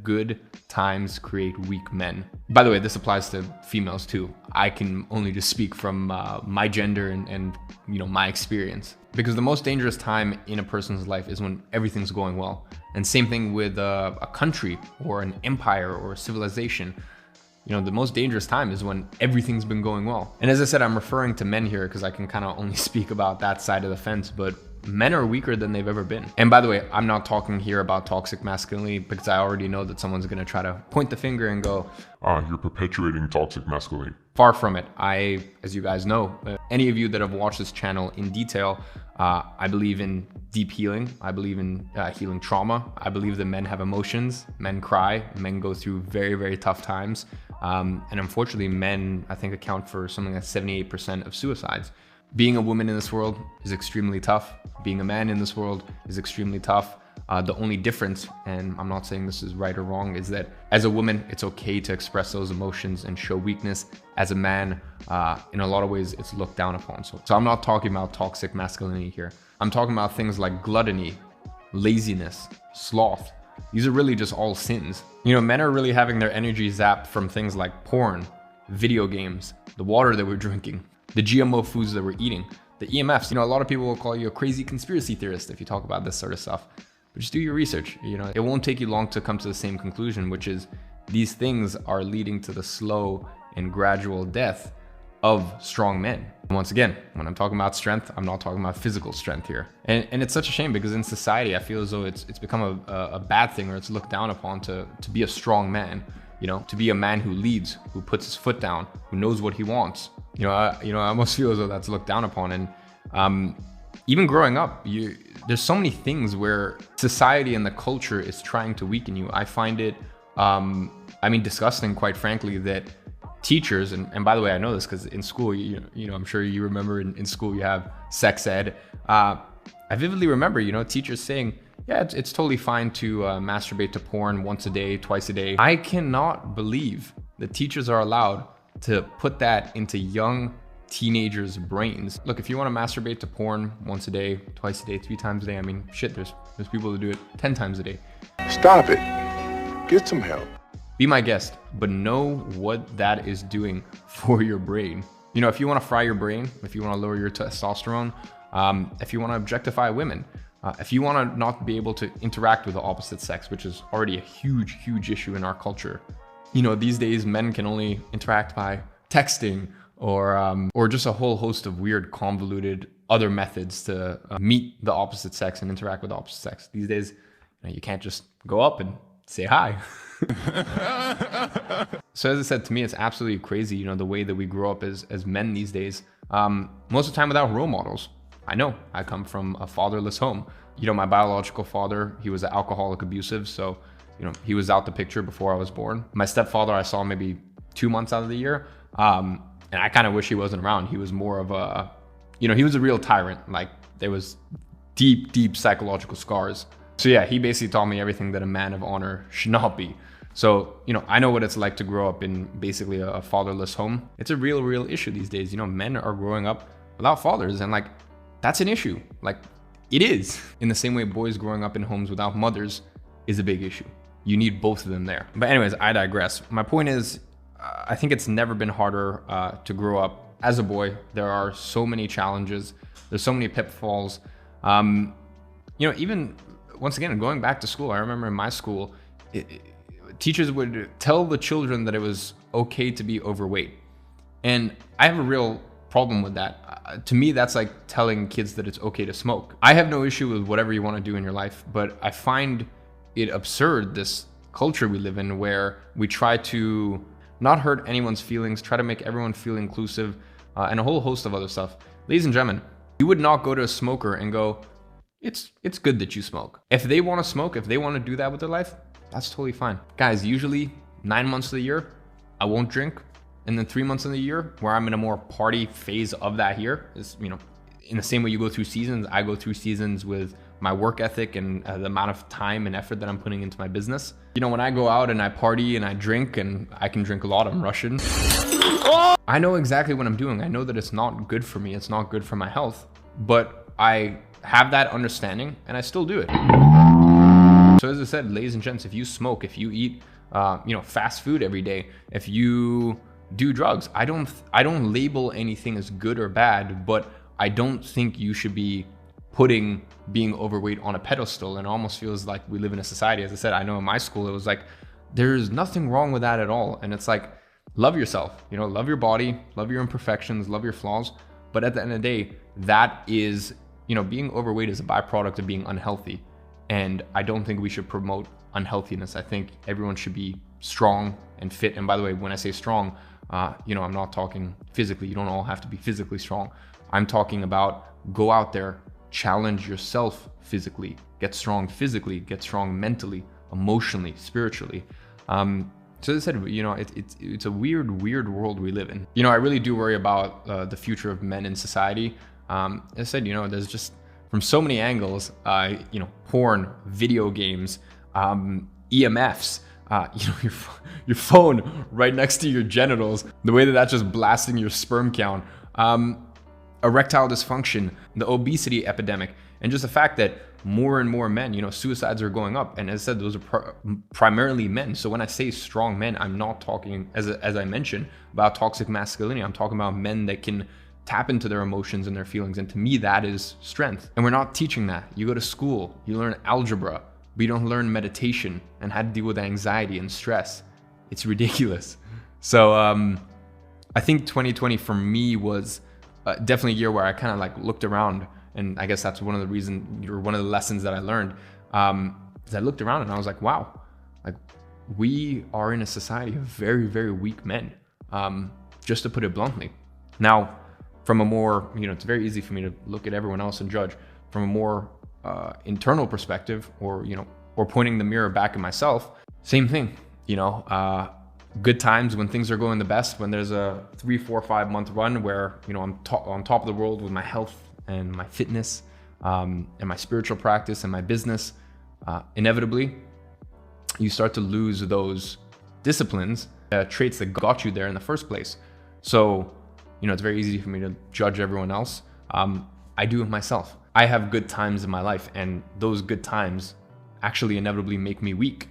good times create weak men. By the way, this applies to females too. I can only just speak from my gender and my experience. Because the most dangerous time in a person's life is when everything's going well. And same thing with a country or an empire or a civilization. The most dangerous time is when everything's been going well. And as I said, I'm referring to men here because I can kind of only speak about that side of the fence, but men are weaker than they've ever been. And by the way, I'm not talking here about toxic masculinity because I already know that someone's going to try to point the finger and go, you're perpetuating toxic masculinity. Far from it. As you guys know, any of you that have watched this channel in detail, I believe in deep healing. I believe in healing trauma. I believe that men have emotions, men cry, men go through very, very tough times. And unfortunately, men, I think, account for something like 78% of suicides. Being a woman in this world is extremely tough. Being a man in this world is extremely tough. The only difference, and I'm not saying this is right or wrong, is that as a woman, it's okay to express those emotions and show weakness. As a man, in a lot of ways, it's looked down upon. So I'm not talking about toxic masculinity here. I'm talking about things like gluttony, laziness, sloth. These are really just all sins. Men are really having their energy zapped from things like porn, video games, the water that we're drinking, the GMO foods that we're eating, the EMFs. A lot of people will call you a crazy conspiracy theorist if you talk about this sort of stuff. But just do your research. It won't take you long to come to the same conclusion, which is these things are leading to the slow and gradual death of strong men. And once again, when I'm talking about strength, I'm not talking about physical strength here. And it's such a shame because in society, I feel as though it's become a bad thing, or it's looked down upon to be a strong man, to be a man who leads, who puts his foot down, who knows what he wants. I almost feel as though that's looked down upon. And even growing up, there's so many things where society and the culture is trying to weaken you. I find it, disgusting, quite frankly, that teachers, and by the way, I know this because in school, I'm sure you remember in school you have sex ed. I vividly remember, teachers saying, yeah, it's totally fine to masturbate to porn once a day, twice a day. I cannot believe that teachers are allowed to put that into young teenagers' brains. Look, if you want to masturbate to porn once a day, twice a day, 3 times a day, there's people that do it 10 times a day. Stop it. Get some help. Be my guest, but know what that is doing for your brain. If you want to fry your brain, if you want to lower your testosterone, if you want to objectify women, if you want to not be able to interact with the opposite sex, which is already a huge, huge issue in our culture. These days men can only interact by texting or just a whole host of weird, convoluted other methods to meet the opposite sex and interact with the opposite sex. These days, you can't just go up and say hi. So as I said, to me, it's absolutely crazy, the way that we grow up as men these days. Most of the time without role models. I know I come from a fatherless home. My biological father, he was an alcoholic, abusive. So, he was out the picture before I was born. My stepfather, I saw maybe 2 months out of the year. And I kind of wish he wasn't around. He was more of a, he was a real tyrant. Like there was deep, deep psychological scars. So yeah, he basically taught me everything that a man of honor should not be. So, I know what it's like to grow up in basically a fatherless home. It's a real, real issue these days. Men are growing up without fathers, and that's an issue. It is. In the same way, boys growing up in homes without mothers is a big issue. You need both of them there. But anyways, I digress. My point is, I think it's never been harder to grow up as a boy. There are so many challenges. There's so many pitfalls. Even once again, going back to school, I remember in my school, teachers would tell the children that it was okay to be overweight. And I have a real problem with that. To me, that's like telling kids that it's okay to smoke. I have no issue with whatever you want to do in your life, but I find it absurd, this culture we live in, where we try to not hurt anyone's feelings, try to make everyone feel inclusive, and a whole host of other stuff. Ladies and gentlemen, you would not go to a smoker and go, it's good that you smoke. If they want to smoke, if they want to do that with their life, that's totally fine. Guys, usually 9 months of the year, I won't drink. And then 3 months of the year, where I'm in a more party phase of that year, is, in the same way you go through seasons, I go through seasons with my work ethic and the amount of time and effort that I'm putting into my business. When I go out and I party and I drink, and I can drink a lot, I'm Russian. I know exactly what I'm doing. I know that it's not good for me. It's not good for my health, but I have that understanding and I still do it. So as I said, ladies and gents, if you smoke, if you eat, fast food every day, if you do drugs, I don't label anything as good or bad, but I don't think you should be putting being overweight on a pedestal. And it almost feels like we live in a society. As I said, I know in my school, it was like, there's nothing wrong with that at all. And it's like, love yourself, love your body, love your imperfections, love your flaws. But at the end of the day, that is, being overweight is a byproduct of being unhealthy. And I don't think we should promote unhealthiness. I think everyone should be strong and fit. And by the way, when I say strong, I'm not talking physically. You don't all have to be physically strong. I'm talking about go out there, challenge yourself physically, get strong physically, get strong mentally, emotionally, spiritually. So as I said, it's a weird world we live in. I really do worry about the future of men in society. As I said, there's just from so many angles, porn, video games, EMFs, your phone right next to your genitals, the way that that's just blasting your sperm count, erectile dysfunction, the obesity epidemic, and just the fact that more and more men, suicides are going up. And as I said, those are primarily men. So when I say strong men, I'm not talking, as I mentioned, about toxic masculinity. I'm talking about men that can tap into their emotions and their feelings. And to me, that is strength. And we're not teaching that. You go to school, you learn algebra, but you don't learn meditation and how to deal with anxiety and stress. It's ridiculous. So I think 2020 for me was definitely a year where I kind of like looked around. And I guess that's one of the reasons, or one of the lessons that I learned, is I looked around and I was like, wow, like we are in a society of very, very weak men, just to put it bluntly. Now, from a more, it's very easy for me to look at everyone else and judge. From a more internal perspective, or pointing the mirror back at myself, same thing. Good times when things are going the best, when there's a 3, 4, 5 month run where I'm on top of the world with my health and my fitness, and my spiritual practice and my business, inevitably you start to lose those disciplines, traits that got you there in the first place. So it's very easy for me to judge everyone else. I do it myself. I have good times in my life, and those good times actually inevitably make me weak.